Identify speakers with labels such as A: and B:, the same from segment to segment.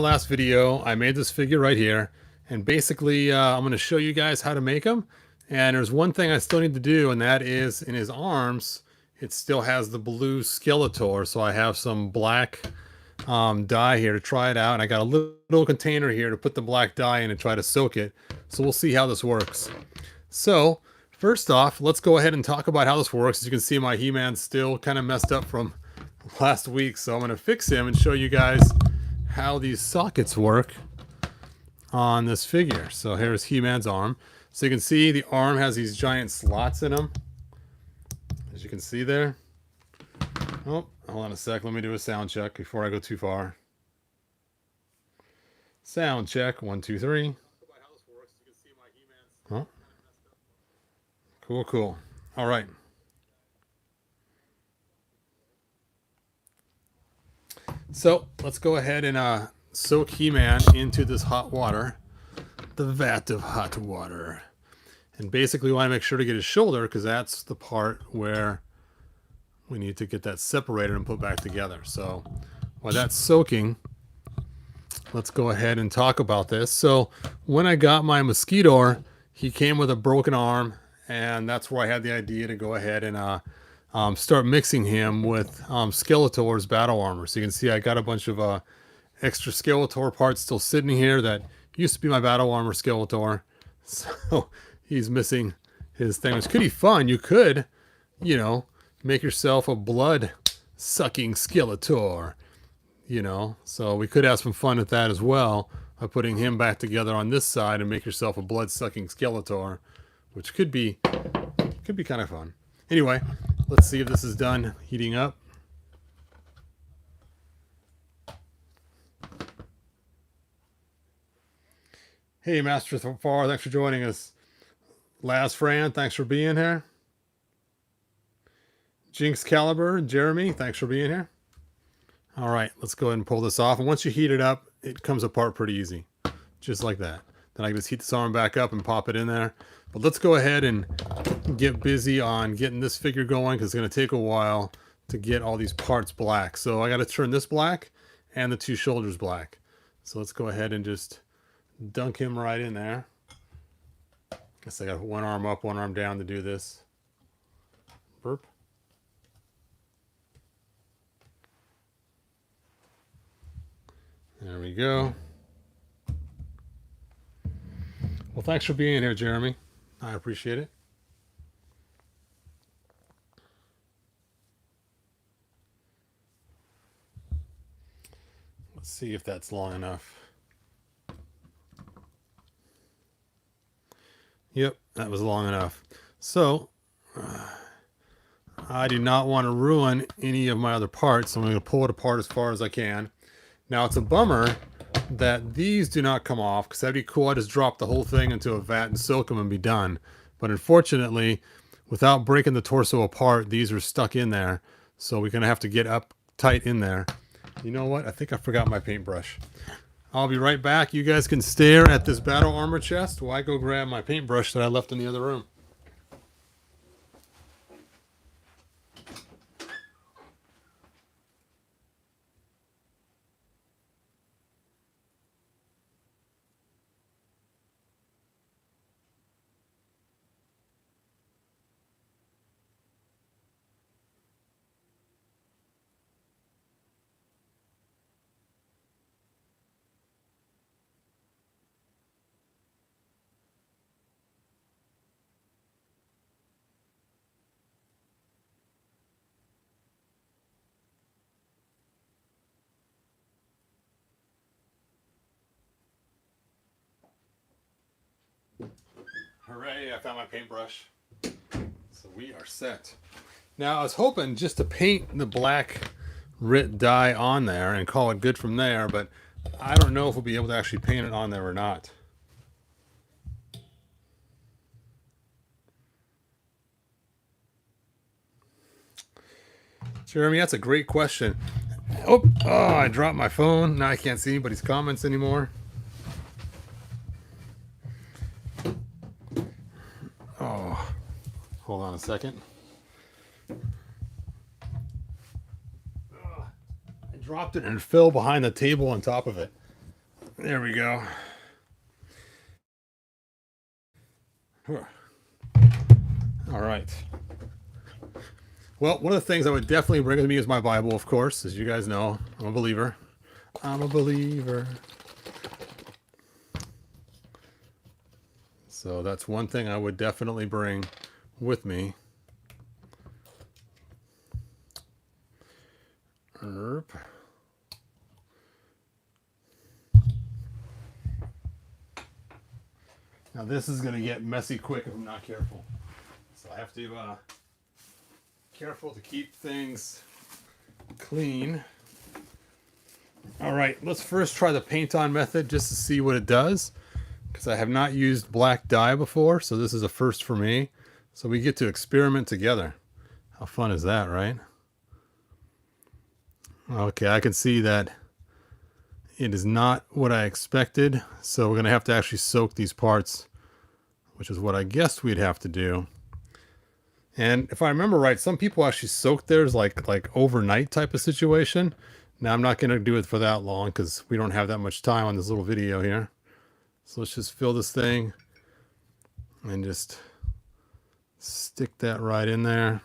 A: last video, I made this figure right here, and basically I'm going to show you guys how to make them. And there's one thing I still need to do, and that is in his arms, it still has the blue Skeletor, so I have some black dye here to try it out, and I got a little container here to put the black dye in and try to soak it. So we'll see how this works. So first off, let's go ahead and talk about how this works. As you can see, my He-Man's still kind of messed up from last week, so I'm going to fix him and show you guys how these sockets work on this figure. So here's He-Man's arm. So you can see the arm has these giant slots in them, as you can see there. Oh, hold on a sec. Let me do a sound check before I go too far. Sound check. 1, 2, 3. Oh. Cool, cool. All right. So let's go ahead and soak He-Man into this hot water, the vat of hot water. And basically we want to make sure to get his shoulder, because that's the part where we need to get that separated and put back together. So while that's soaking, let's go ahead and talk about this. So when I got my mosquitor, he came with a broken arm, and that's where I had the idea to go ahead and start mixing him with Skeletor's battle armor. So you can see I got a bunch of extra Skeletor parts still sitting here that used to be my battle armor Skeletor. So he's missing his thing. It's pretty fun. You could, you know, make yourself a blood sucking Skeletor, you know. So we could have some fun with that as well, by putting him back together on this side and make yourself a blood sucking Skeletor, which could be kind of fun. Anyway, let's see if this is done heating up. Hey, Master Far, thanks for joining us. Laz Fran, thanks for being here. Jinx Caliber, Jeremy, thanks for being here. All right, let's go ahead and pull this off. And once you heat it up, it comes apart pretty easy, just like that. Then I can just heat this arm back up and pop it in there. But let's go ahead and get busy on getting this figure going, because it's going to take a while to get all these parts black. So I got to turn this black and the two shoulders black. So let's go ahead and just dunk him right in there. Guess I got one arm up, one arm down to do this. Burp. There we go. Well, thanks for being here, Jeremy. I appreciate it. Let's see if that's long enough. Yep, that was long enough. So I do not want to ruin any of my other parts, so I'm going to pull it apart as far as I can. Now, it's a bummer that these do not come off, because that'd be cool. I just drop the whole thing into a vat and soak them and be done. But unfortunately, without breaking the torso apart, these are stuck in there. So we're going to have to get up tight in there. You know what? I think I forgot my paintbrush. I'll be right back. You guys can stare at this battle armor chest while I go grab my paintbrush that I left in the other room. Hooray, I found my paintbrush. So we are set. Now, I was hoping just to paint the black Rit dye on there and call it good from there, but I don't know if we'll be able to actually paint it on there or not. Jeremy, that's a great question. Oh, I dropped my phone. Now I can't see anybody's comments anymore. Oh, hold on a second. I dropped it and it fell behind the table on top of it. There we go. All right. Well, one of the things I would definitely bring with me is my Bible, of course. As you guys know, I'm a believer. I'm a believer. So that's one thing I would definitely bring with me. Erp. Now this is going to get messy quick if I'm not careful. So I have to careful to keep things clean. All right, let's first try the paint on method just to see what it does, because I have not used black dye before, so this is a first for me. So we get to experiment together. How fun is that, right? Okay, I can see that it is not what I expected, so we're going to have to actually soak these parts, which is what I guessed we'd have to do. And if I remember right, some people actually soak theirs like overnight type of situation. Now, I'm not going to do it for that long because we don't have that much time on this little video here. So let's just fill this thing and just stick that right in there.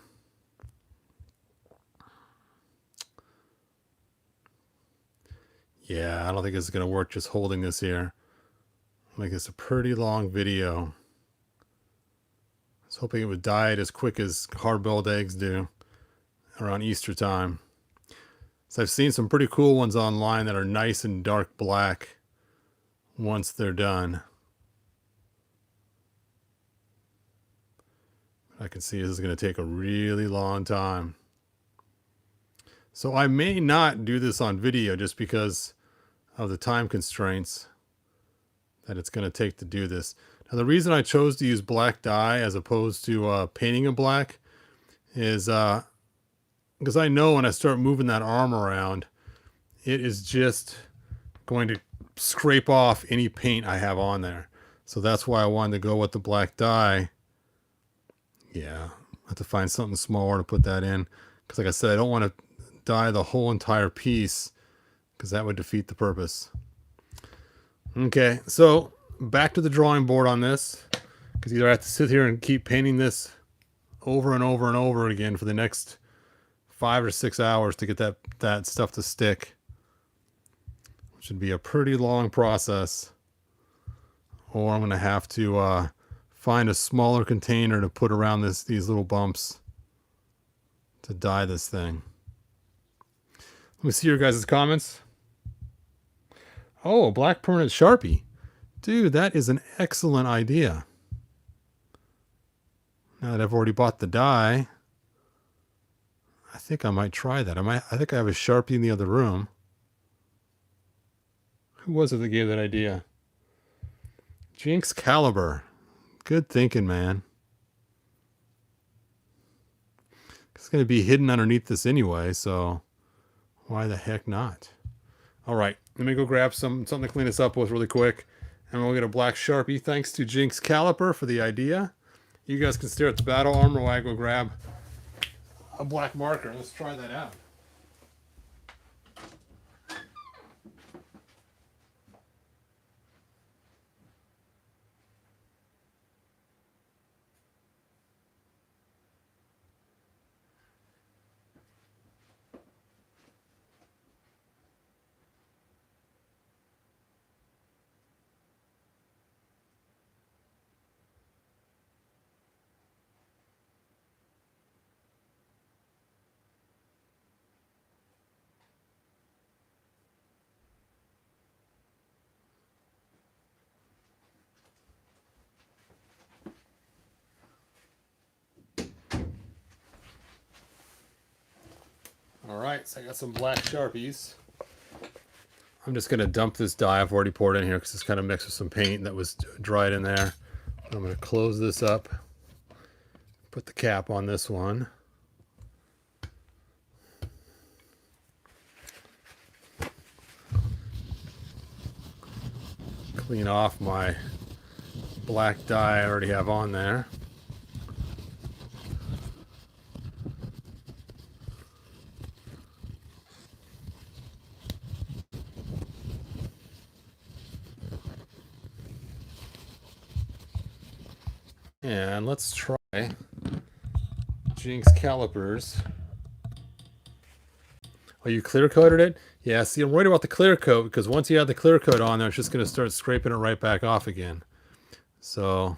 A: Yeah, I don't think it's going to work just holding this here. Like, it's a pretty long video. I was hoping it would diet as quick as hard-boiled eggs do around Easter time. So I've seen some pretty cool ones online that are nice and dark black once they're done. I can see this is going to take a really long time. So I may not do this on video just because of the time constraints that it's going to take to do this. Now, the reason I chose to use black dye as opposed to painting it black is because I know when I start moving that arm around, it is just going to scrape off any paint I have on there. So that's why I wanted to go with the black dye. Yeah, I have to find something smaller to put that in. Because like I said, I don't want to dye the whole entire piece because that would defeat the purpose. Okay, so back to the drawing board on this. Because either I have to sit here and keep painting this over and over and over again for the next 5 or 6 hours to get that stuff to stick, which would be a pretty long process. Or I'm going to have to find a smaller container to put around these little bumps to dye this thing. Let me see your guys' comments. Oh, black permanent Sharpie. Dude, that is an excellent idea. Now that I've already bought the dye, I think I might try that. I think I have a Sharpie in the other room. Who was it that gave that idea? Jinx Caliber. Good thinking, man. It's going to be hidden underneath this anyway, so why the heck not? All right, let me go grab something to clean this up with really quick, and we'll get a black Sharpie. Thanks to Jinx Caliper for the idea. You guys can stare at the battle armor while I go grab a black marker. Let's try that out. All right, so I got some black Sharpies. I'm just going to dump this dye I've already poured in here because it's kind of mixed with some paint that was dried in there. I'm going to close this up, put the cap on this one. Clean off my black dye I already have on there. And let's try Jinx calipers. Oh, you clear coated it? Yeah, see, I'm worried about the clear coat because once you have the clear coat on there, it's just going to start scraping it right back off again. So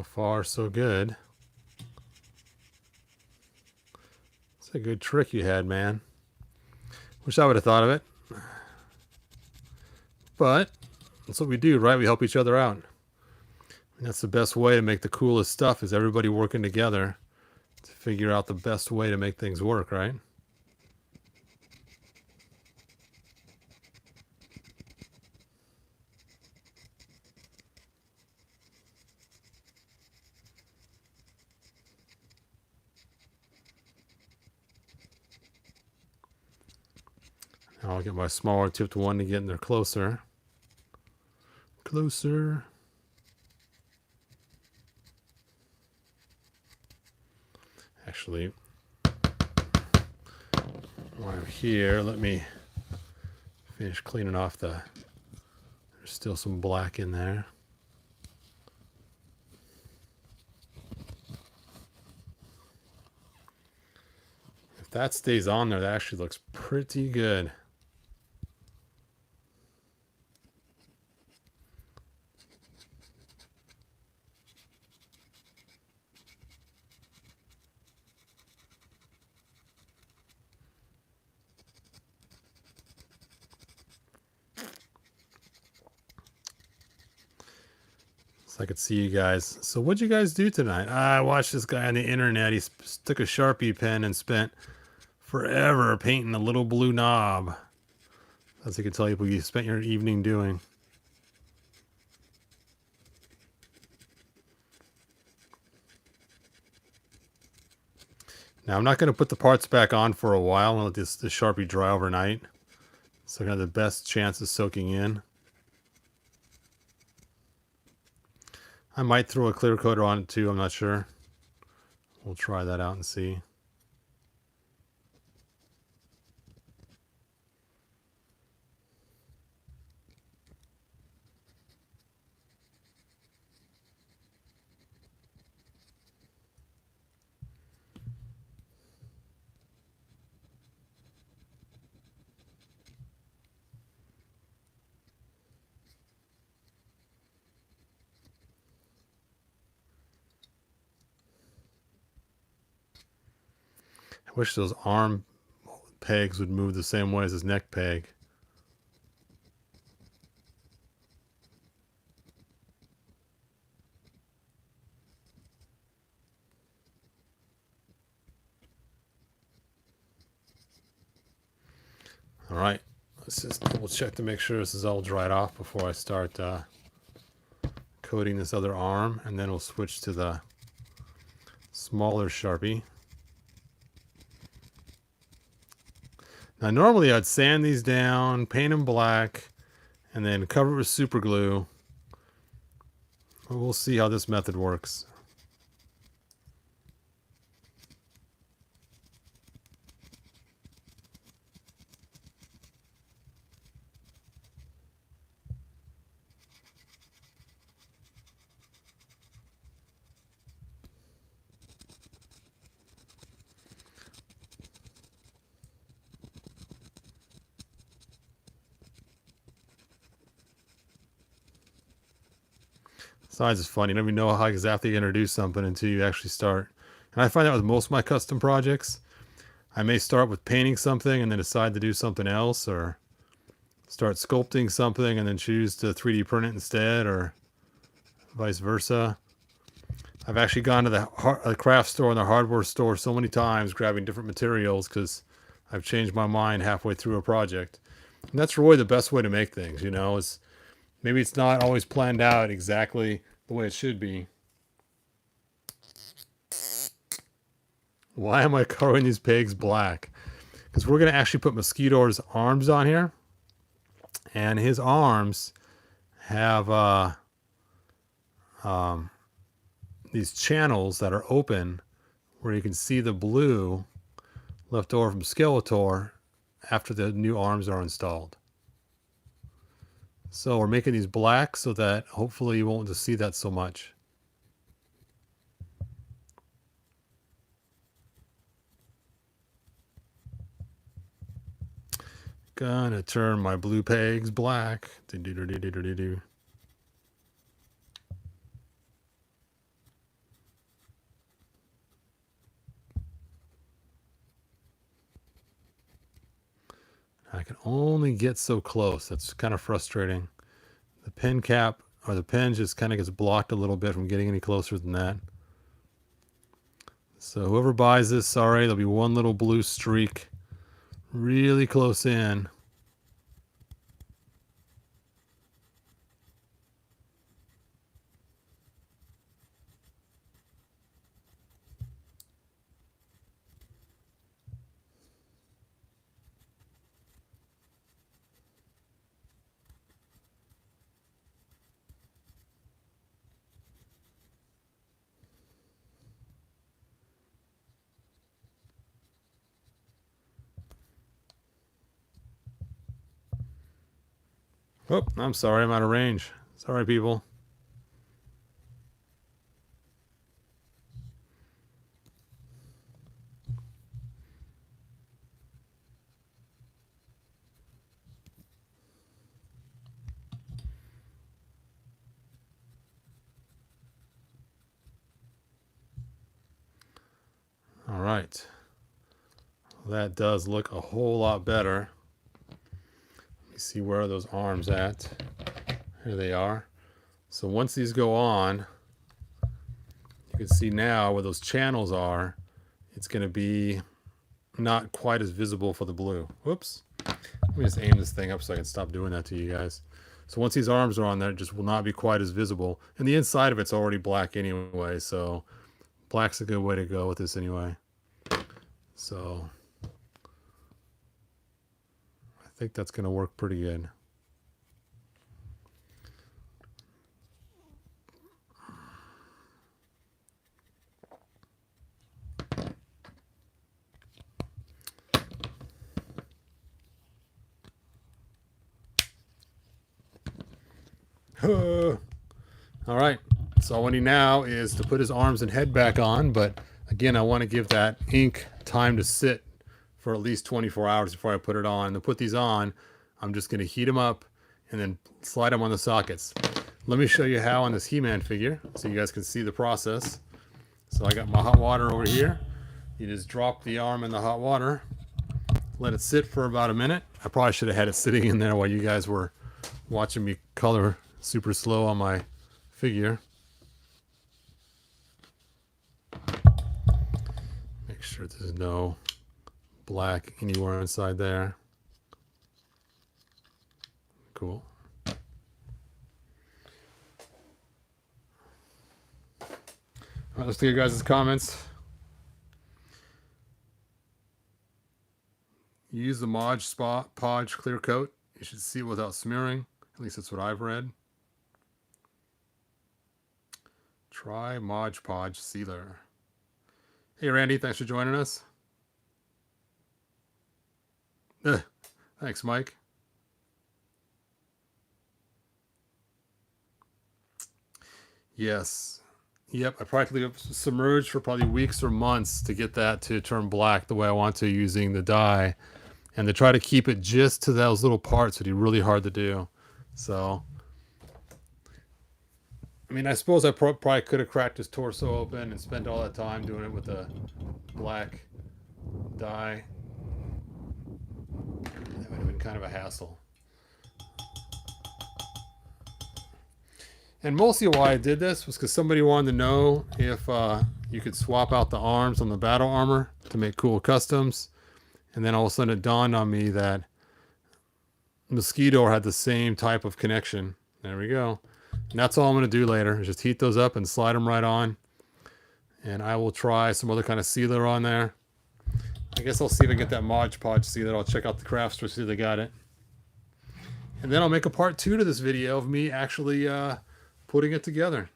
A: far, so good. It's a good trick you had, man. Wish I would have thought of it. But that's what we do, right? We help each other out. And that's the best way to make the coolest stuff, is everybody working together to figure out the best way to make things work, right? Now I'll get my smaller tipped one to get in there closer. Closer. Actually, while I'm here, let me finish cleaning off there's still some black in there. If that stays on there, that actually looks pretty good. So I could see you guys. So what'd you guys do tonight? I watched this guy on the internet. He took a Sharpie pen and spent forever painting a little blue knob. As you can tell you what you spent your evening doing. Now I'm not going to put the parts back on for a while. I'll let this Sharpie dry overnight, so I have the best chance of soaking in. I might throw a clear coat on it too, I'm not sure. We'll try that out and see. I wish those arm pegs would move the same way as his neck peg. All right, let's just double check to make sure this is all dried off before I start coating this other arm, and then we'll switch to the smaller Sharpie. Now normally I'd sand these down, paint them black, and then cover it with super glue. We'll see how this method works. Science is funny. You never know how exactly you introduce something until you actually start. And I find that with most of my custom projects. I may start with painting something and then decide to do something else, or start sculpting something and then choose to 3D print it instead, or vice versa. I've actually gone to the craft store and the hardware store so many times grabbing different materials because I've changed my mind halfway through a project. And that's really the best way to make things, you know, is maybe it's not always planned out exactly the way it should be. Why am I coloring these pigs black? Because we're going to actually put Mosquito's arms on here. And his arms have these channels that are open where you can see the blue left over from Skeletor after the new arms are installed. So we're making these black so that hopefully you won't just see that so much. Gonna turn my blue pegs black. Do-do-do-do-do-do-do. I can only get so close. That's kind of frustrating. The pen cap or the pen just kind of gets blocked a little bit from getting any closer than that. So whoever buys this, sorry, there'll be one little blue streak really close in. Oh, I'm sorry, I'm out of range. Sorry, people. All right. That does look a whole lot better. Let me see where are those arms at. Here they are. So once these go on, you can see now where those channels are, it's going to be not quite as visible for the blue. Whoops. Let me just aim this thing up so I can stop doing that to you guys. So once these arms are on there, it just will not be quite as visible. And the inside of it's already black anyway, so black's a good way to go with this anyway. So I think that's going to work pretty good. All right, so all I need now is to put his arms and head back on, but again, I want to give that ink time to sit for at least 24 hours before I put it on. To put these on, I'm just going to heat them up and then slide them on the sockets. Let me show you how on this He-Man figure so you guys can see the process. So I got my hot water over here. You just drop the arm in the hot water, let it sit for about a minute. I probably should have had it sitting in there while you guys were watching me color super slow on my figure. Make sure there's no black anywhere inside there. Cool. All right, let's take your guys' comments. Use the Mod Podge clear coat. You should see it without smearing. At least that's what I've read. Try Mod Podge Sealer. Hey Randy, thanks for joining us. Thanks, Mike. Yes. Yep, I practically submerged for probably weeks or months to get that to turn black the way I want to using the dye. And to try to keep it just to those little parts would be really hard to do. So, I mean, I suppose I probably could have cracked his torso open and spent all that time doing it with a black dye. That would have been kind of a hassle. And mostly why I did this was because somebody wanted to know if you could swap out the arms on the battle armor to make cool customs. And then all of a sudden it dawned on me that Mosquito had the same type of connection. There we go. And that's all I'm going to do later is just heat those up and slide them right on. And I will try some other kind of sealer on there. I guess I'll see if I can get that Mod Podge sealer. I'll check out the craft store, see if they got it. And then I'll make a part 2 to this video of me actually putting it together.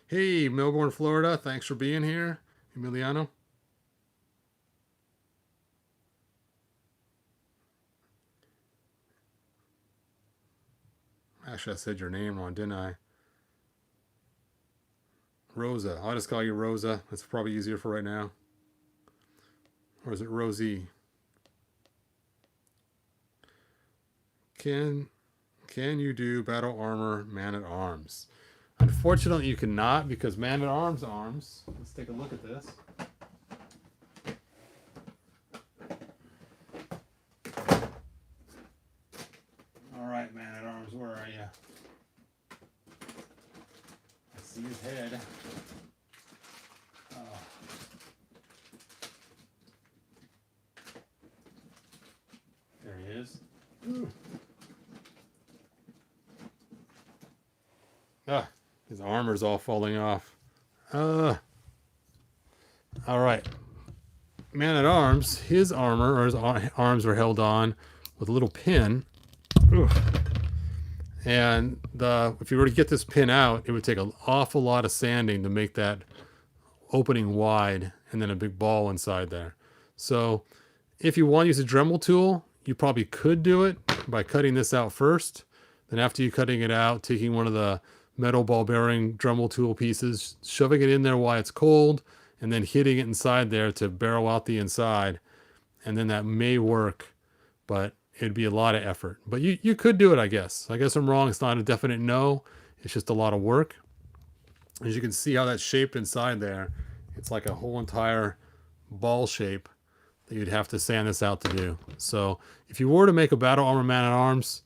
A: Hey, Melbourne, Florida. Thanks for being here, Emiliano. Actually, I said your name wrong, didn't I? Rosa. I'll just call you Rosa. That's probably easier for right now. Or is it Rosie? Can you do battle armor man-at-arms? Unfortunately, you cannot, because man-at-arms arms. Let's take a look at this. All right, man-at-arms, where are you? I see his head. Oh. There he is. Ooh. Ah, his armor's all falling off. All right. Man-at-arms, his armor, or his arms are held on with a little pin. Ooh. And if you were to get this pin out, it would take an awful lot of sanding to make that opening wide and then a big ball inside there. So if you want to use a Dremel tool, you probably could do it by cutting this out first. Then after you cutting it out, taking one of the metal ball bearing Dremel tool pieces, shoving it in there while it's cold, and then hitting it inside there to barrel out the inside. And then that may work, but it'd be a lot of effort. But you could do it, I guess. I guess I'm wrong. It's not a definite no. It's just a lot of work. As you can see how that's shaped inside there, it's like a whole entire ball shape that you'd have to sand this out to do. So if you were to make a battle armor man-at-arms,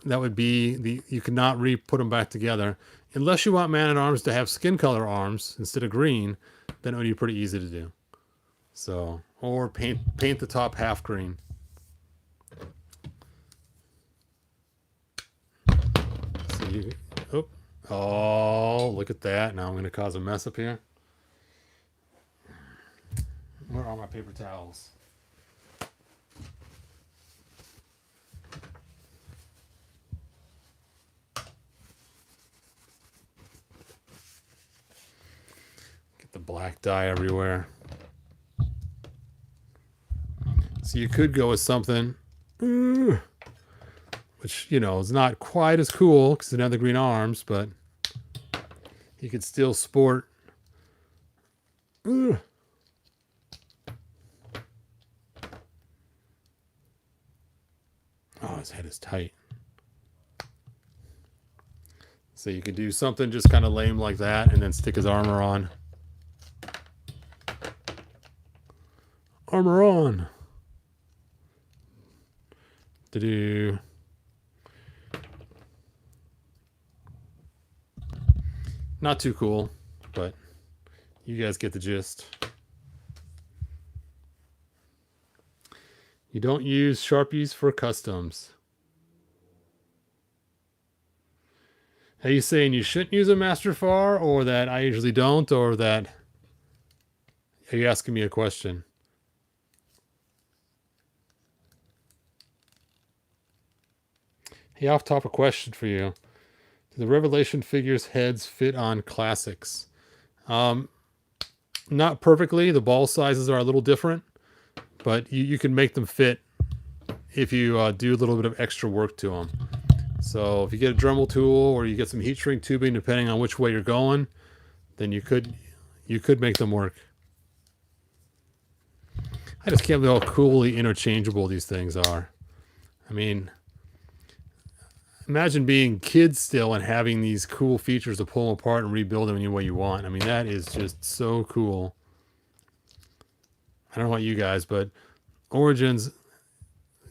A: that would be you could not re-put them back together. Unless you want man-at-arms to have skin color arms instead of green, then it would be pretty easy to do. So, or paint the top half green. So oh, look at that. Now I'm going to cause a mess up here. Where are my paper towels? Get the black dye everywhere. So you could go with something, which, you know, is not quite as cool because it doesn't have the green arms, but you could still sport. Oh, his head is tight. So you could do something just kind of lame like that and then stick his armor on. Armor on. To-do. Not too cool, but you guys get the gist. You don't use Sharpies for customs. Are you saying you shouldn't use a Master Far, or that I usually don't, or that... Are you asking me a question? Hey, off-topic question for you. Do the Revelation figures' heads fit on classics? Not perfectly. The ball sizes are a little different, but you can make them fit if you do a little bit of extra work to them. So if you get a Dremel tool or you get some heat shrink tubing, depending on which way you're going, then you could make them work. I just can't believe how coolly interchangeable these things are. I mean, imagine being kids still and having these cool features to pull them apart and rebuild them any way you want. I mean, that is just so cool. I don't know about you guys, but Origins,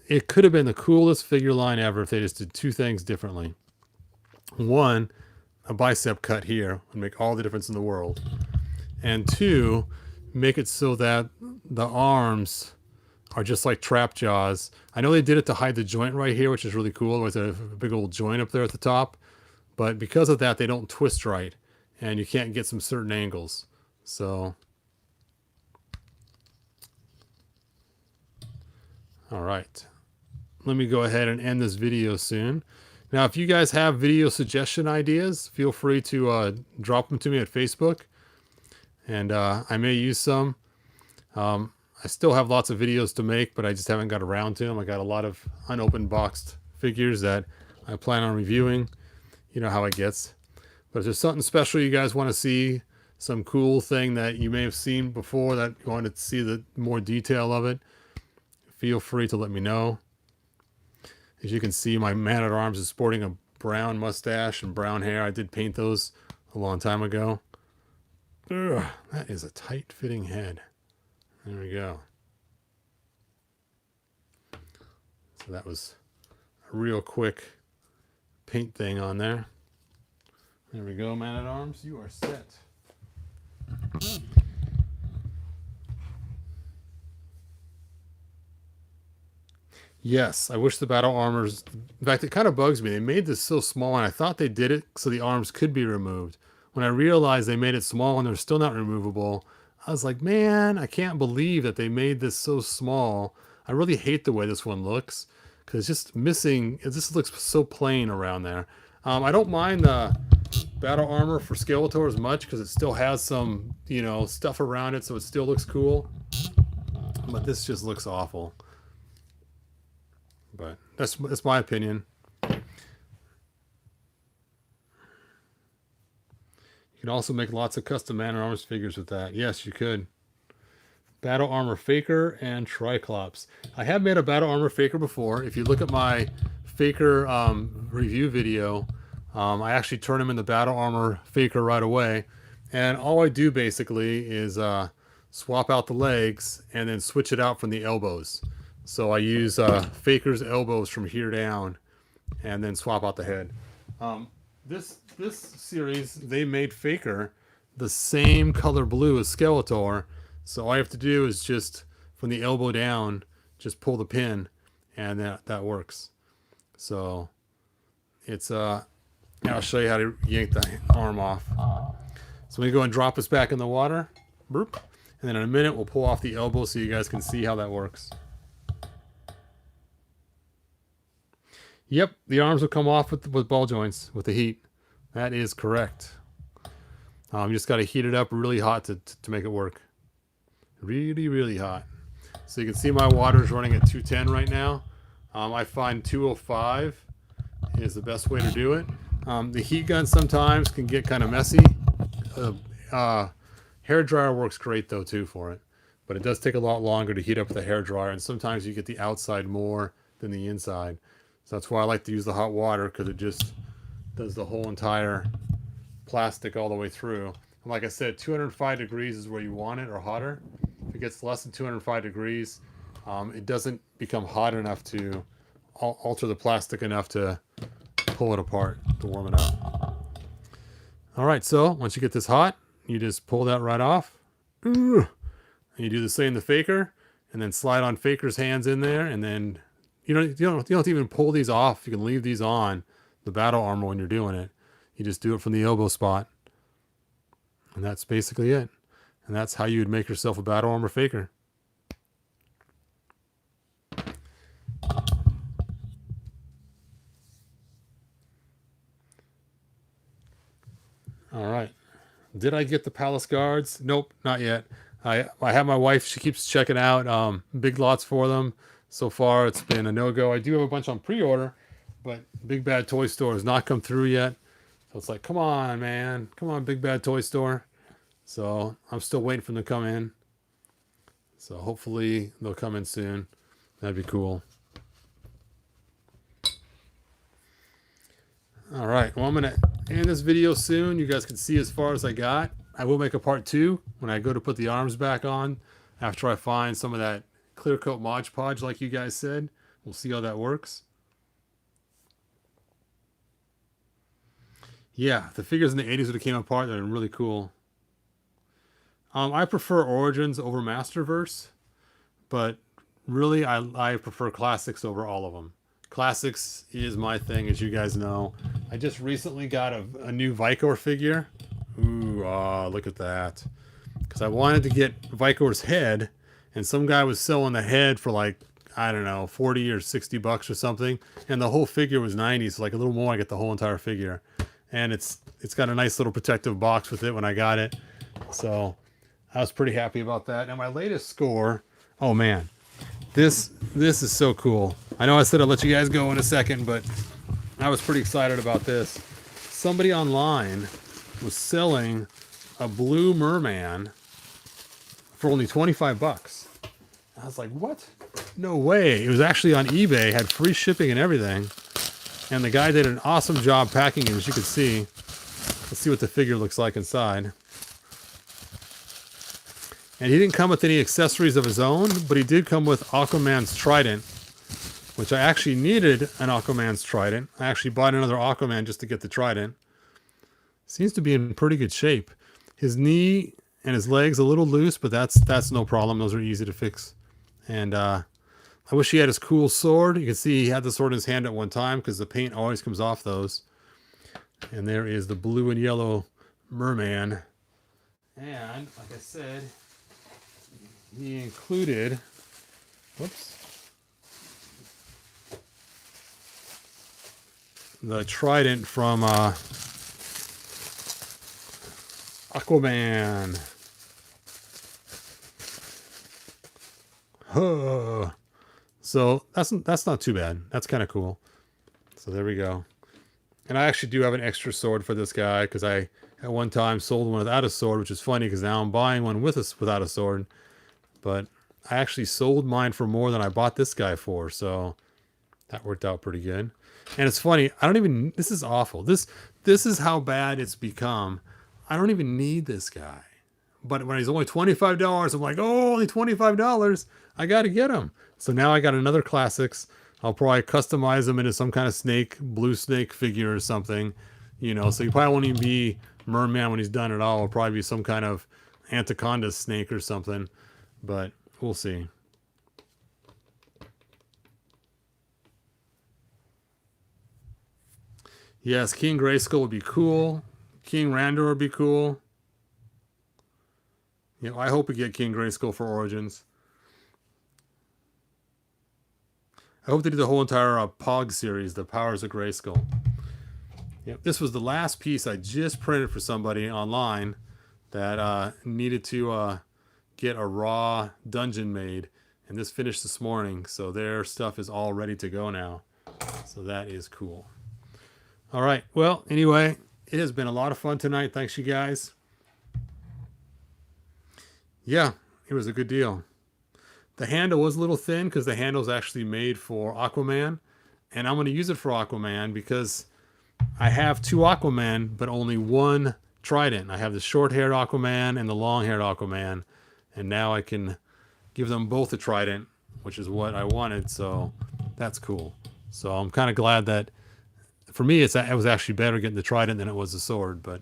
A: it could have been the coolest figure line ever if they just did two things differently. One, a bicep cut here would make all the difference in the world. And two, make it so that the arms are just like trap jaws. I know they did it to hide the joint right here, which is really cool. With a big old joint up there at the top. But because of that, they don't twist right. And you can't get some certain angles. So, all right. Let me go ahead and end this video soon. Now, if you guys have video suggestion ideas, feel free to drop them to me at Facebook. And I may use some. I still have lots of videos to make, but I just haven't got around to them. I got a lot of unopened boxed figures that I plan on reviewing. You know how it gets. But if there's something special you guys want to see, some cool thing that you may have seen before that you wanted to see the more detail of it, feel free to let me know. As you can see, my man-at-arms is sporting a brown mustache and brown hair. I did paint those a long time ago. Ugh, that is a tight-fitting head. There we go. So that was a real quick paint thing on there. There we go, man-at-arms. You are set. Yes, I wish the battle armors... In fact, it kind of bugs me. They made this so small, and I thought they did it so the arms could be removed. When I realized they made it small and they're still not removable, I was like, man, I can't believe that they made this so small. I really hate the way this one looks, because it's just missing... It just looks so plain around there. I don't mind the battle armor for Skeletor as much, because it still has some, you know, stuff around it, so it still looks cool. But this just looks awful. But that's my opinion. You can also make lots of custom Man-at-Arms figures with that. Yes, you could. Battle Armor Faker and Triclops. I have made a Battle Armor Faker before. If you look at my Faker review video, I actually turn him into Battle Armor Faker right away. And all I do basically is swap out the legs and then switch it out from the elbows. So I use Faker's elbows from here down and then swap out the head. This series, they made Faker the same color blue as Skeletor. So all I have to do is just from the elbow down, just pull the pin, and that works. So it's I'll show you how to yank the arm off. So we go and drop this back in the water. Boop. And then in a minute, we'll pull off the elbow so you guys can see how that works. Yep, the arms will come off with ball joints with the heat. That is correct. You just got to heat it up really hot to make it work. Really, really hot. So you can see my water is running at 210 right now. I find 205 is the best way to do it. The heat gun sometimes can get kind of messy. Hair dryer works great though too for it. But it does take a lot longer to heat up with a hair dryer, and sometimes you get the outside more than the inside. So that's why I like to use the hot water, because it just does the whole entire plastic all the way through. And like I said, 205 degrees is where you want it, or hotter. If it gets less than 205 degrees, it doesn't become hot enough to alter the plastic enough to pull it apart, to warm it up. All right, so once you get this hot, you just pull that right off. And you do the same to Faker, and then slide on Faker's hands in there, and then you don't even pull these off. You can leave these on the battle armor when you're doing it. You just do it from the elbow spot. And that's basically it. And that's how you would make yourself a battle armor Faker. All right. Did I get the Palace Guards? Nope, not yet. I have my wife. She keeps checking out big lots for them. So far, it's been a no-go. I do have a bunch on pre-order, but Big Bad Toy Store has not come through yet. So it's like, come on, man. Come on, Big Bad Toy Store. So I'm still waiting for them to come in. So hopefully they'll come in soon. That'd be cool. All right. Well, I'm going to end this video soon. You guys can see as far as I got. I will make a part 2 when I go to put the arms back on after I find some of that clear coat Mod Podge like you guys said. We'll see how that works. Yeah, the figures in the 80s that came apart, they're really cool. I prefer Origins over Masterverse, but really, I prefer classics over all of them. Classics is my thing, as you guys know. I just recently got a new Vicor figure. Ooh, look at that. Because I wanted to get Vicor's head, and some guy was selling the head for like, I don't know, 40 or 60 bucks or something. And the whole figure was 90, so like a little more, I get the whole entire figure. And it's got a nice little protective box with it when I got it. So I was pretty happy about that. And my latest score, oh man, this is so cool. I know I said I'd let you guys go in a second, but I was pretty excited about this. Somebody online was selling a blue merman for only 25 bucks. I was like, what? No way. It was actually on eBay, had free shipping and everything. And the guy did an awesome job packing it, as you can see. Let's see what the figure looks like inside. And he didn't come with any accessories of his own, but he did come with Aquaman's trident, which I actually needed an Aquaman's trident. I actually bought another Aquaman just to get the trident. Seems to be in pretty good shape. His knee and his legs a little loose, but that's no problem. Those are easy to fix. And I wish he had his cool sword. You can see he had the sword in his hand at one time because the paint always comes off those. And there is the blue and yellow merman. And like I said, he included, whoops, the trident from Aquaman. Huh. So that's not too bad. That's kind of cool. So there we go. And I actually do have an extra sword for this guy because I at one time sold one without a sword, which is funny because now I'm buying one without a sword. But I actually sold mine for more than I bought this guy for, so that worked out pretty good. And it's funny, this is awful. This is how bad it's become. I don't even need this guy. But when he's only $25, I'm like, oh, only $25. I got to get him. So now I got another Classics. I'll probably customize him into some kind of snake, blue snake figure or something. You know, so he probably won't even be Merman when he's done it all. It'll probably be some kind of Anaconda snake or something. But we'll see. Yes, King Grayskull would be cool. King Randor would be cool. You know, I hope we get King Grayskull for Origins. I hope they do the whole entire POG series, the Powers of Grayskull. Yep, this was the last piece I just printed for somebody online that needed to get a raw dungeon made. And this finished this morning, so their stuff is all ready to go now. So that is cool. All right, well, anyway, it has been a lot of fun tonight. Thanks, you guys. Yeah, it was a good deal. The handle was a little thin because the handle is actually made for Aquaman. And I'm going to use it for Aquaman because I have two Aquaman, but only one trident. I have the short-haired Aquaman and the long-haired Aquaman. And now I can give them both a trident, which is what I wanted. So that's cool. So I'm kind of glad that, for me, it was actually better getting the trident than it was the sword. But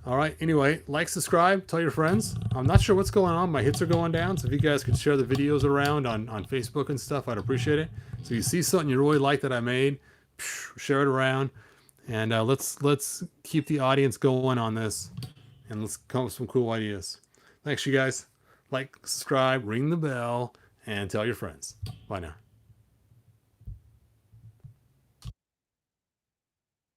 A: all right, anyway, like, subscribe, tell your friends. I'm not sure what's going on. My hits are going down, so if you guys could share the videos around on Facebook and stuff, I'd appreciate it. So you see something you really like that I made, share it around, and let's keep the audience going on this, and let's come up with some cool ideas. Thanks, you guys. Like, subscribe, ring the bell, and tell your friends. Bye now.